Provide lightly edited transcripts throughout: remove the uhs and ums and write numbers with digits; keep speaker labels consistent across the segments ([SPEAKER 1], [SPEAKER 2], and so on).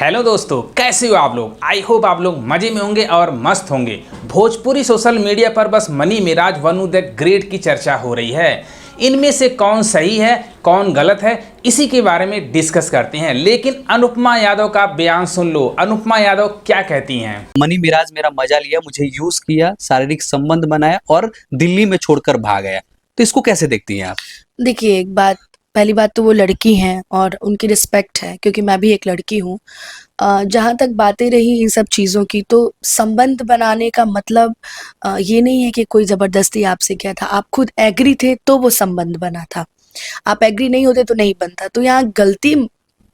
[SPEAKER 1] Hello दोस्तों, कैसे हो आप लोग। आई होप आप लोग मजे में होंगे और मस्त होंगे। भोजपुरी सोशल मीडिया पर बस मनी मिराज वनु द ग्रेट की चर्चा हो रही है। इनमें से कौन सही है कौन गलत है, इसी के बारे में डिस्कस करते हैं। लेकिन अनुपमा यादव का बयान सुन लो। अनुपमा यादव क्या कहती हैं।
[SPEAKER 2] मनी मिराज मेरा मजा लिया, मुझे यूज किया, शारीरिक संबंध बनाया और दिल्ली में छोड़कर भाग गया। तो इसको कैसे देखती हैं आप?
[SPEAKER 3] देखिए, एक बात, पहली बात तो वो लड़की हैं और उनकी रिस्पेक्ट है, क्योंकि मैं भी एक लड़की हूँ। जहाँ तक बातें रही इन सब चीज़ों की, तो संबंध बनाने का मतलब ये नहीं है कि कोई ज़बरदस्ती आपसे किया था। आप खुद एग्री थे तो वो संबंध बना था। आप एग्री नहीं होते तो नहीं बनता। तो यहाँ गलती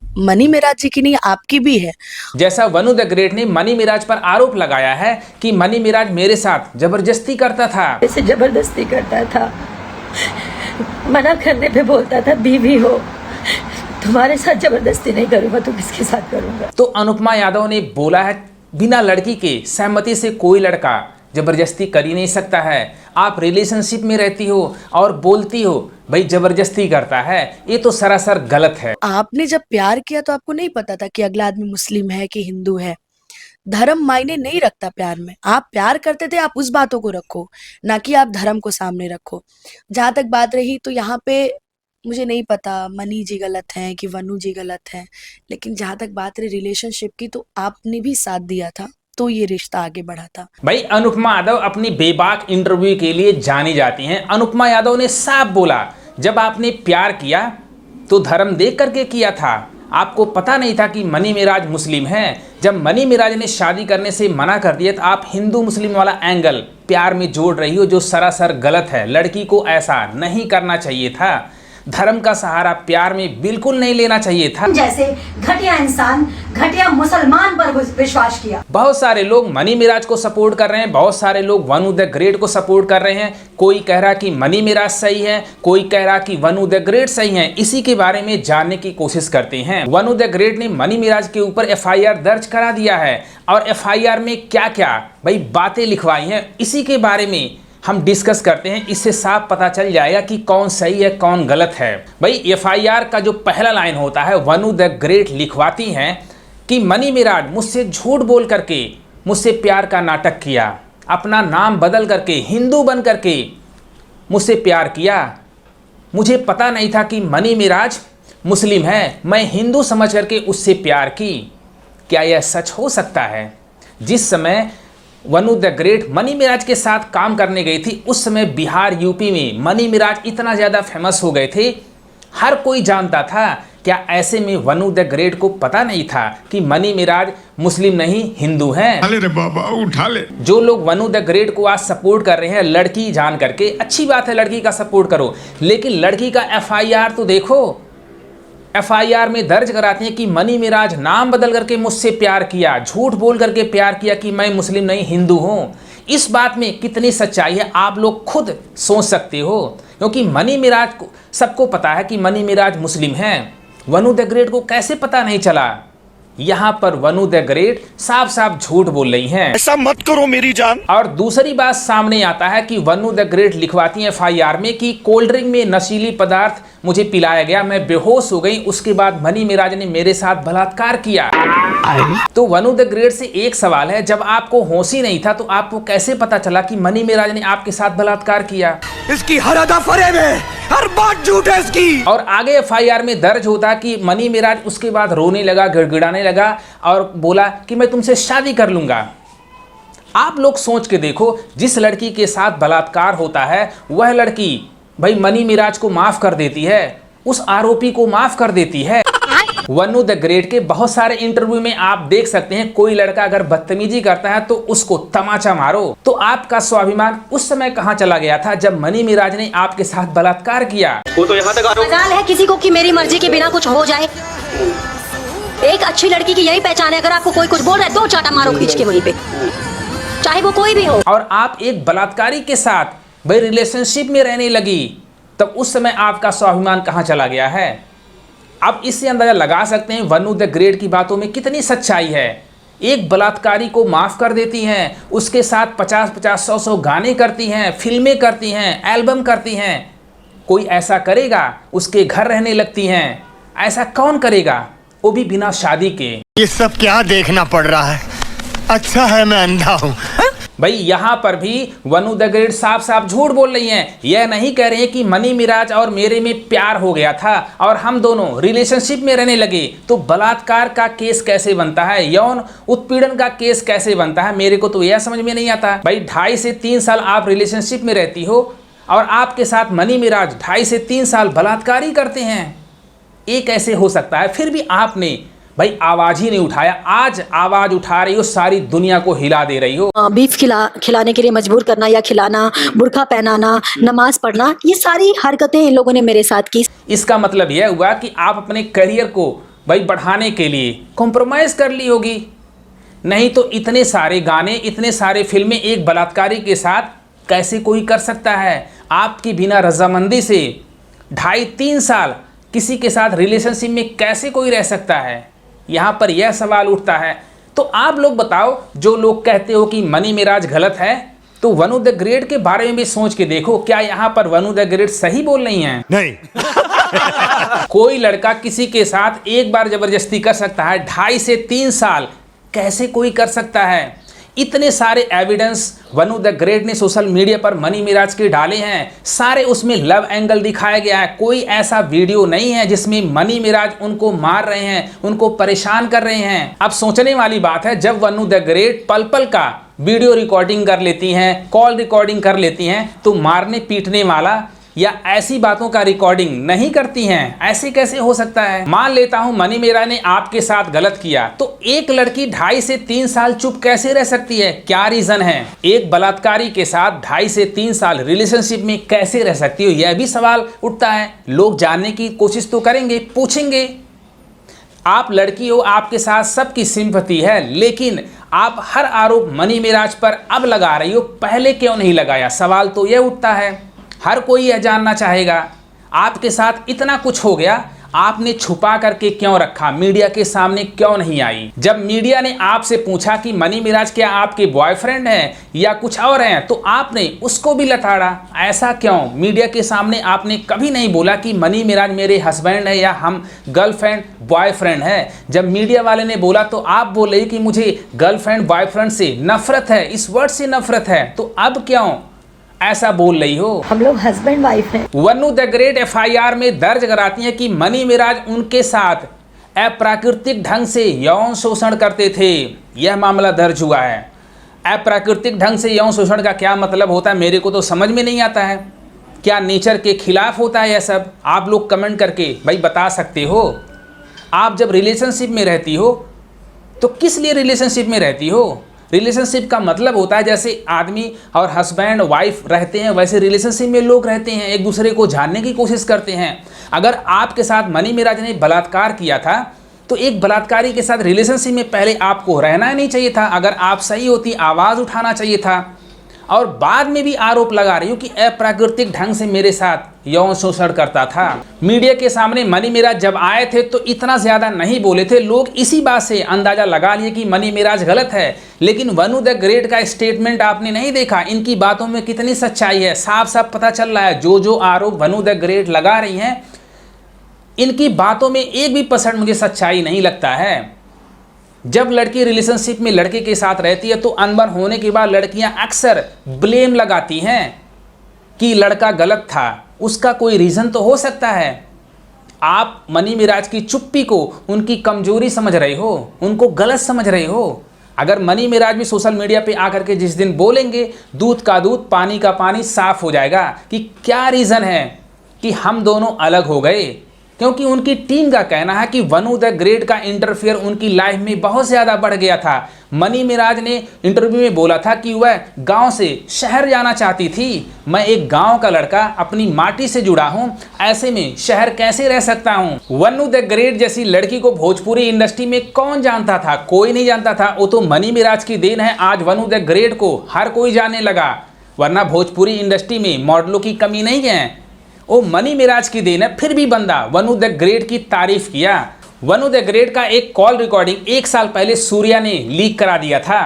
[SPEAKER 3] मनी मिराज जी की नहीं, आपकी भी है।
[SPEAKER 1] जैसा वनु द ग्रेट ने मनी मिराज पर आरोप लगाया है कि मनी मिराज मेरे साथ जबरदस्ती करता था।
[SPEAKER 4] ऐसे जबरदस्ती करता था, मना करने पे बोलता था बीवी हो, तुम्हारे साथ जबरदस्ती नहीं करूंगा तो किसके साथ करूंगा।
[SPEAKER 1] तो अनुपमा यादव ने बोला है बिना लड़की के सहमति से कोई लड़का जबरदस्ती कर ही नहीं सकता है। आप रिलेशनशिप में रहती हो और बोलती हो भाई जबरदस्ती करता है, ये तो सरासर गलत है।
[SPEAKER 3] आपने जब प्यार किया तो आपको नहीं पता था कि अगला आदमी मुस्लिम है कि हिंदू है। धर्म मायने नहीं रखता प्यार में। आप प्यार करते थे, आप उस बातों को रखो, ना कि आप धर्म को सामने रखो। जहां तक बात रही, तो यहाँ पे मुझे नहीं पता मनी जी गलत हैं कि वनु जी गलत हैं, लेकिन जहां तक बात रही रिलेशनशिप की, तो आपने भी साथ दिया था, तो ये रिश्ता आगे बढ़ा था।
[SPEAKER 1] भाई अनुपमा यादव अपनी बेबाक इंटरव्यू के लिए जानी जाती हैं। अनुपमा यादव ने साफ बोला, जब आपने प्यार किया तो धर्म देख करके किया था। आपको पता नहीं था कि मनी मिराज मुस्लिम हैं। जब मनी मिराज ने शादी करने से मना कर दिया तो आप हिंदू मुस्लिम वाला एंगल प्यार में जोड़ रही हो, जो सरासर गलत है। लड़की को ऐसा नहीं करना चाहिए था। धर्म का सहारा प्यार में बिल्कुल नहीं लेना चाहिए था।
[SPEAKER 4] जैसे घटिया इंसान घटिया मुसलमान पर विश्वास किया।
[SPEAKER 1] बहुत सारे लोग मनी मिराज को सपोर्ट कर रहे हैं, बहुत सारे लोग वनु द ग्रेट को सपोर्ट कर रहे हैं। कोई कह रहा कि मनी मिराज सही है, कोई कह रहा कि वनु द ग्रेट सही है। इसी के बारे में जानने की कोशिश करते हैं। वनु द ग्रेट ने मनी मिराज के ऊपर एफआईआर दर्ज करा दिया है और एफआईआर में क्या क्या भाई बातें लिखवाई हैं, इसी के बारे में हम डिस्कस करते हैं। इससे साफ पता चल जाएगा कि कौन सही है कौन गलत है। भाई एफआईआर का जो पहला लाइन होता है, वनु द ग्रेट लिखवाती हैं कि मनी मिराज मुझसे झूठ बोल करके मुझसे प्यार का नाटक किया, अपना नाम बदल करके हिंदू बन करके मुझसे प्यार किया। मुझे पता नहीं था कि मनी मिराज मुस्लिम है, मैं हिंदू समझ करके उससे प्यार की। क्या यह सच हो सकता है? जिस समय वनु द ग्रेट मनी मिराज के साथ काम करने गई थी, उस समय बिहार यूपी में मनी मिराज इतना ज़्यादा फेमस हो गए थे, हर कोई जानता था। क्या ऐसे में वनु द ग्रेट को पता नहीं था कि मनी मिराज मुस्लिम नहीं हिंदू हैं?
[SPEAKER 5] उठा ले रे बाबा, उठा ले।
[SPEAKER 1] जो लोग वनु द ग्रेट को आज सपोर्ट कर रहे हैं लड़की जान करके, अच्छी बात है, लड़की का सपोर्ट करो, लेकिन लड़की का एफआईआर तो देखो। एफआईआर में दर्ज कराते हैं कि मनी मिराज नाम बदल करके मुझसे प्यार किया, झूठ बोल करके प्यार किया कि मैं मुस्लिम नहीं हिंदू हूँ। इस बात में कितनी सच्चाई है आप लोग खुद सोच सकते हो, क्योंकि मनी मिराज को सबको पता है कि मनी मिराज मुस्लिम हैं। वनु द ग्रेट को कैसे पता नहीं चला? यहाँ पर वनु द ग्रेट साफ साफ झूठ बोल रही हैं।
[SPEAKER 5] ऐसा मत करो मेरी जान।
[SPEAKER 1] और दूसरी बात सामने आता है कि वनु द ग्रेट लिखवाती है एफआईआर में कि कोल्ड ड्रिंक में नशीली पदार्थ मुझे पिलाया गया, मैं बेहोश हो गई, उसके बाद मनी मिराज ने मेरे साथ बलात्कार किया। तो वनु द ग्रेट से एक सवाल है, जब आपको होश ही नहीं था तो आपको कैसे पता चला कि मनी मिराज ने आपके साथ बलात्कार किया?
[SPEAKER 5] इसकी हर अदा फरेब है, हर बात झूठ है इसकी।
[SPEAKER 1] और आगे एफआईआर में दर्ज होता कि मनी मिराज उसके बाद रोने लगा, गिड़गिड़ाने लगा और बोला कि मैं तुमसे शादी कर लूंगा। आप लोग सोच के देखो, जिस लड़की के साथ बलात्कार होता है वह लड़की भाई मनी मिराज को माफ कर देती है, उस आरोपी को माफ कर देती है। वनु द ग्रेट के बहुत सारे इंटरव्यू में आप देख सकते हैं, कोई लड़का अगर बदतमीजी करता है तो उसको तमाचा मारो। तो आपका स्वाभिमान उस समय कहां चला गया था जब मनी मिराज ने आपके साथ बलात्कार किया?
[SPEAKER 6] वो तो यहाँ तक मजाल है किसी को कि मेरी मर्जी के बिना कुछ हो जाए। एक अच्छी लड़की की यही पहचान है, अगर आपको कोई कुछ बोल रहा है दो चाटा मारो खींच के वहीं पे, चाहे वो कोई भी हो।
[SPEAKER 1] और आप एक बलात्कारी के साथ भाई रिलेशनशिप में रहने लगी, तब उस समय आपका स्वाभिमान कहां चला गया है? अब इससे अंदाजा लगा सकते हैं वनु द ग्रेट की बातों में कितनी सच्चाई है। एक बलात्कारी को माफ कर देती हैं, उसके साथ 50-50, 100-100 गाने करती हैं, फिल्में करती हैं, एल्बम करती हैं। कोई ऐसा करेगा? उसके घर रहने लगती हैं, ऐसा कौन करेगा? वो भी बिना शादी के।
[SPEAKER 5] ये सब क्या देखना पड़ रहा है? अच्छा है मैं अंधा हूँ।
[SPEAKER 1] भाई यहाँ पर भी वनु द ग्रेट साफ साफ झूठ बोल रही हैं। यह नहीं कह रहे कि मनी मिराज और मेरे में प्यार हो गया था और हम दोनों रिलेशनशिप में रहने लगे तो बलात्कार का केस कैसे बनता है, यौन उत्पीड़न का केस कैसे बनता है, मेरे को तो यह समझ में नहीं आता। भाई 2.5 से 3 साल आप रिलेशनशिप में रहती हो और आपके साथ मनी मिराज 2.5 से 3 साल बलात्कारी करते हैं, ये कैसे हो सकता है? फिर भी आपने भाई आवाज ही नहीं उठाया। आज आवाज उठा रही हो, सारी दुनिया को हिला दे रही हो।
[SPEAKER 6] बीफ खिलाने के लिए मजबूर करना या खिलाना, बुर्का पहनाना, नमाज पढ़ना, ये सारी हरकतें इन लोगों ने मेरे साथ की।
[SPEAKER 1] इसका मतलब यह हुआ कि आप अपने करियर को भाई बढ़ाने के लिए कॉम्प्रोमाइज कर ली होगी, नहीं तो इतने सारे गाने, इतने सारे फिल्में एक बलात्कारी के साथ कैसे कोई कर सकता है? आपकी बिना रजामंदी से 2.5-3 साल किसी के साथ रिलेशनशिप में कैसे कोई रह सकता है? यहाँ पर यह सवाल उठता है। तो आप लोग बताओ, जो लोग कहते हो कि मनी मिराज गलत है, तो वनु द ग्रेट के बारे में भी सोच के देखो, क्या यहाँ पर वनु द ग्रेट सही बोल रही हैं?
[SPEAKER 5] नहीं।
[SPEAKER 1] कोई लड़का किसी के साथ एक बार जबरदस्ती कर सकता है, 2.5 से 3 साल कैसे कोई कर सकता है? इतने सारे एविडेंस वनु द ग्रेट ने सोशल मीडिया पर मनी मिराज के डाले हैं, सारे उसमें लव एंगल दिखाया गया है। कोई ऐसा वीडियो नहीं है जिसमें मनी मिराज उनको मार रहे हैं, उनको परेशान कर रहे हैं। अब सोचने वाली बात है, जब वनु द ग्रेट पल पल का वीडियो रिकॉर्डिंग कर लेती हैं, कॉल रिकॉर्डिंग कर लेती हैं, तो मारने पीटने वाला या ऐसी बातों का रिकॉर्डिंग नहीं करती हैं। ऐसे कैसे हो सकता है? मान लेता हूं मनी मिराज ने आपके साथ गलत किया, तो एक लड़की 2.5 से 3 साल चुप कैसे रह सकती है? क्या रीजन है? एक बलात्कारी के साथ 2.5 से 3 साल रिलेशनशिप में कैसे रह सकती हो, यह भी सवाल उठता है। लोग जानने की कोशिश तो करेंगे, पूछेंगे। आप लड़की हो, आपके साथ सबकी सिंपैथी है, लेकिन आप हर आरोप मनी मिराज पर अब लगा रही हो, पहले क्यों नहीं लगाया? सवाल तो यह उठता है। हर कोई यह जानना चाहेगा, आपके साथ इतना कुछ हो गया, आपने छुपा करके क्यों रखा? मीडिया के सामने क्यों नहीं आई? जब मीडिया ने आपसे पूछा कि मनी मिराज क्या आपके बॉयफ्रेंड हैं या कुछ और हैं, तो आपने उसको भी लताड़ा। ऐसा क्यों? मीडिया के सामने आपने कभी नहीं बोला कि मनी मिराज मेरे हस्बैंड है या हम गर्लफ्रेंड बॉयफ्रेंड है। जब मीडिया वाले ने बोला तो आप बोले कि मुझे गर्लफ्रेंड बॉयफ्रेंड से नफरत है, इस वर्ड से नफरत है। तो अब क्यों ऐसा बोल रही हो?
[SPEAKER 4] हम लोग हस्बैंड वाइफ हैं।
[SPEAKER 1] वनु द ग्रेट FIR में दर्ज कराती हैं कि मनी मिराज उनके साथ अप्राकृतिक ढंग से यौन शोषण करते थे। यह मामला दर्ज हुआ है। अप्राकृतिक ढंग से यौन शोषण का क्या मतलब होता है, मेरे को तो समझ में नहीं आता है। क्या नेचर के खिलाफ होता है यह सब? आप लोग कमेंट करके भाई बता सकते हो। आप जब रिलेशनशिप में रहती हो तो किस लिए रिलेशनशिप में रहती हो? रिलेशनशिप का मतलब होता है जैसे आदमी और हस्बैंड वाइफ रहते हैं, वैसे रिलेशनशिप में लोग रहते हैं, एक दूसरे को जानने की कोशिश करते हैं। अगर आपके साथ मनी मिराज ने बलात्कार किया था, तो एक बलात्कारी के साथ रिलेशनशिप में पहले आपको रहना नहीं चाहिए था। अगर आप सही होती, आवाज़ उठाना चाहिए था। और बाद में भी आरोप लगा रही हो कि अप्राकृतिक ढंग से मेरे साथ यौन शोषण करता था। मीडिया के सामने मनी मिराज जब आए थे तो इतना ज़्यादा नहीं बोले थे। लोग इसी बात से अंदाज़ा लगा लिए कि मनी मिराज गलत है। लेकिन वनु द ग्रेट का स्टेटमेंट आपने नहीं देखा, इनकी बातों में कितनी सच्चाई है, साफ साफ पता चल रहा है। जो आरोप वनु द ग्रेट लगा रही हैं, इनकी बातों में 1% मुझे सच्चाई नहीं लगता है। जब लड़की रिलेशनशिप में लड़के के साथ रहती है तो अनबन होने के बाद लड़कियां अक्सर ब्लेम लगाती हैं कि लड़का गलत था। उसका कोई रीज़न तो हो सकता है। आप मनी मिराज की चुप्पी को उनकी कमजोरी समझ रहे हो, उनको गलत समझ रहे हो। अगर मनी मिराज भी सोशल मीडिया पे आकर के जिस दिन बोलेंगे, दूध का दूध पानी का पानी साफ हो जाएगा कि क्या रीज़न है कि हम दोनों अलग हो गए। क्योंकि उनकी टीम का कहना है कि वनु द ग्रेट का इंटरफेयर उनकी लाइफ में बहुत ज़्यादा बढ़ गया था। मनी मिराज ने इंटरव्यू में बोला था कि वह गांव से शहर जाना चाहती थी। मैं एक गांव का लड़का, अपनी माटी से जुड़ा हूं, ऐसे में शहर कैसे रह सकता हूं। वनु द ग्रेट जैसी लड़की को भोजपुरी इंडस्ट्री में कौन जानता था? कोई नहीं जानता था। वो तो मनी मिराज की देन है, आज वनु द ग्रेट को हर कोई जानने लगा। वरना भोजपुरी इंडस्ट्री में मॉडलों की कमी नहीं है, वो मनी मिराज की देन है। फिर भी बंदा वनु द ग्रेट की तारीफ किया। वनु द ग्रेट का एक कॉल रिकॉर्डिंग 1 साल पहले सूर्या ने लीक करा दिया था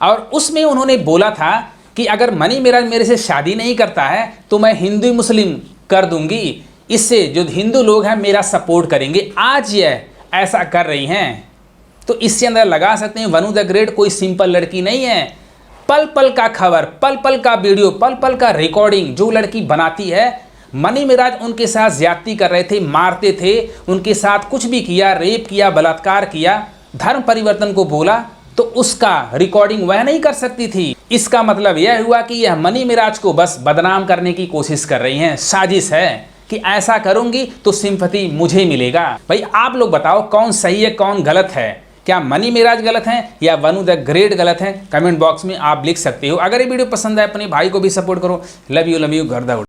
[SPEAKER 1] और उसमें उन्होंने बोला था कि अगर मनी मिराज मेरे से शादी नहीं करता है तो मैं हिंदू मुस्लिम कर दूंगी, इससे जो हिंदू लोग हैं मेरा सपोर्ट करेंगे। आज यह ऐसा कर रही हैं। तो इससे अंदर लगा सकते हैं वनु द ग्रेट कोई सिंपल लड़की नहीं है। पल पल का खबर, पल पल का वीडियो, पल पल का रिकॉर्डिंग जो लड़की बनाती है। मनी मिराज उनके साथ ज्यादती कर रहे थे, मारते थे, उनके साथ कुछ भी किया, रेप किया, बलात्कार किया, धर्म परिवर्तन को बोला, तो उसका रिकॉर्डिंग वह नहीं कर सकती थी। इसका मतलब यह हुआ कि यह मनी मिराज को बस बदनाम करने की कोशिश कर रही हैं। साजिश है कि ऐसा करूंगी तो सिंपैथी मुझे मिलेगा। भाई आप लोग बताओ कौन सही है कौन गलत है? क्या मनी मिराज गलत हैं या वनु द ग्रेट गलत हैं? कमेंट बॉक्स में आप लिख सकते हो। अगर ये वीडियो पसंद आए अपने भाई को भी सपोर्ट करो। लव यू घर द